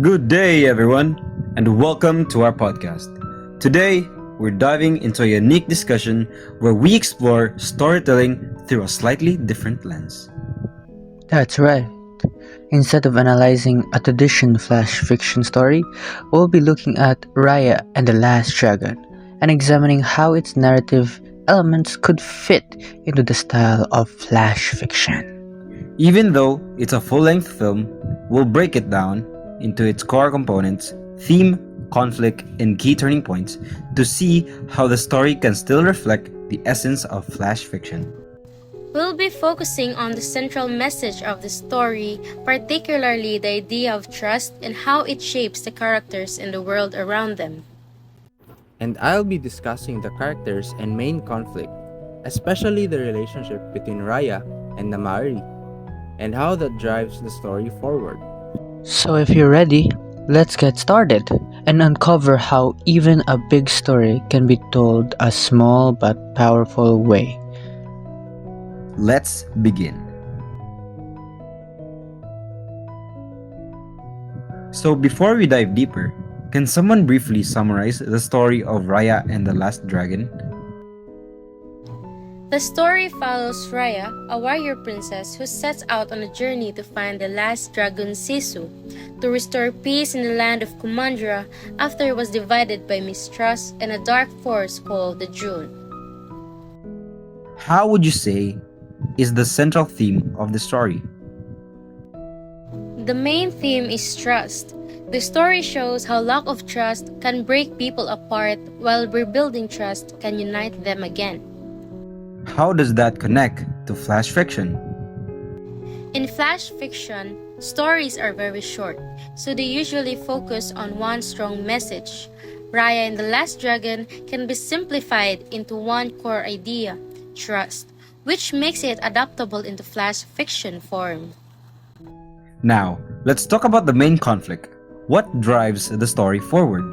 Good day, everyone, and welcome to our podcast. Today, we're diving into a unique discussion where we explore storytelling through a slightly different lens. That's right. Instead of analyzing a traditional flash fiction story, we'll be looking at Raya and the Last Dragon and examining how its narrative elements could fit into the style of flash fiction. Even though it's a full length film, we'll break it down into its core components, theme, conflict, and key turning points to see how the story can still reflect the essence of flash fiction. We'll be focusing on the central message of the story, particularly the idea of trust and how it shapes the characters and the world around them. And I'll be discussing the characters and main conflict, especially the relationship between Raya and Namari, and how that drives the story forward. So if you're ready, let's get started and uncover how even a big story can be told a small but powerful way. Let's begin. So, before we dive deeper, can someone briefly summarize the story of Raya and the Last Dragon? The story follows Raya, a warrior princess who sets out on a journey to find the last dragon Sisu, to restore peace in the land of Kumandra after it was divided by mistrust and a dark force called the June. How would you say is the central theme of the story? The main theme is trust. The story shows how lack of trust can break people apart while rebuilding trust can unite them again. How does that connect to flash fiction? In flash fiction, stories are very short, so they usually focus on one strong message. Raya and the Last Dragon can be simplified into one core idea, trust, which makes it adaptable into flash fiction form. Now, let's talk about the main conflict. What drives the story forward?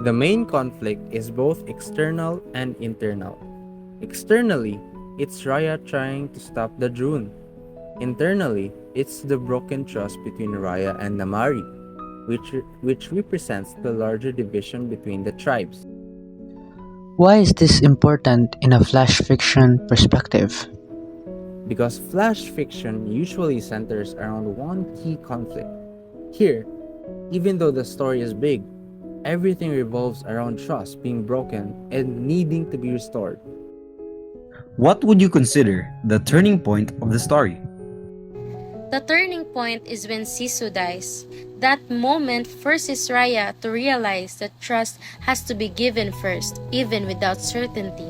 The main conflict is both external and internal. Externally, it's Raya trying to stop the June. Internally, it's the broken trust between Raya and Namari, which represents the larger division between the tribes. Why is this important in a flash fiction perspective? Because flash fiction usually centers around one key conflict. Here, even though the story is big, everything revolves around trust being broken and needing to be restored. What would you consider the turning point of the story? The turning point is when Sisu dies. That moment forces Raya to realize that trust has to be given first, even without certainty.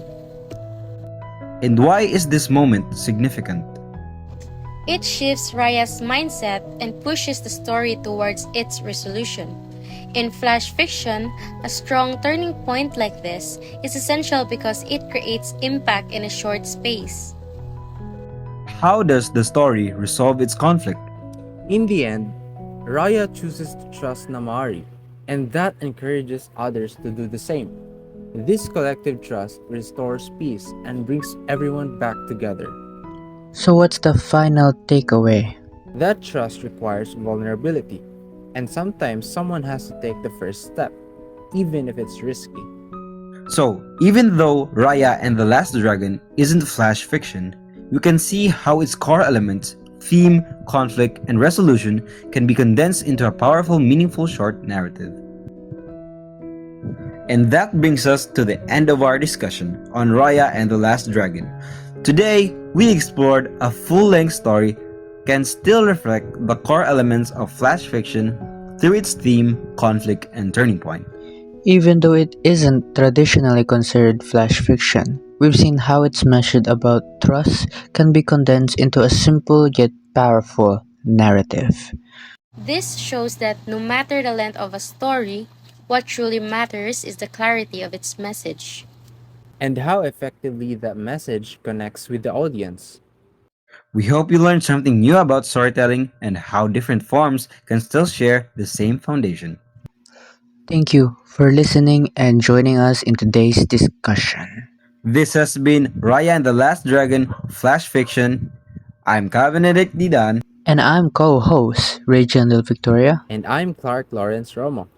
And why is this moment significant? It shifts Raya's mindset and pushes the story towards its resolution. In flash fiction, a strong turning point like this is essential because it creates impact in a short space. How does the story resolve its conflict? In the end, Raya chooses to trust Namari, and that encourages others to do the same. This collective trust restores peace and brings everyone back together. So what's the final takeaway? That trust requires vulnerability, and sometimes someone has to take the first step, even if it's risky. So, even though Raya and the Last Dragon isn't flash fiction, you can see how its core elements, theme, conflict, and resolution can be condensed into a powerful, meaningful short narrative. And that brings us to the end of our discussion on Raya and the Last Dragon. Today, we explored a full-length story can still reflect the core elements of flash fiction through its theme, conflict, and turning point. Even though it isn't traditionally considered flash fiction, we've seen how its message about trust can be condensed into a simple yet powerful narrative. This shows that no matter the length of a story, what truly matters is the clarity of its message. And how effectively that message connects with the audience. We hope you learned something new about storytelling and how different forms can still share the same foundation. Thank you for listening and joining us in today's discussion. This has been Raya and the Last Dragon Flash Fiction. I'm Ka Benedict Didan. And I'm co-host Reginald Victoria. And I'm Clark Lawrence Romo.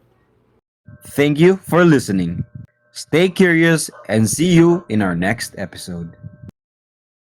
Thank you for listening. Stay curious and see you in our next episode.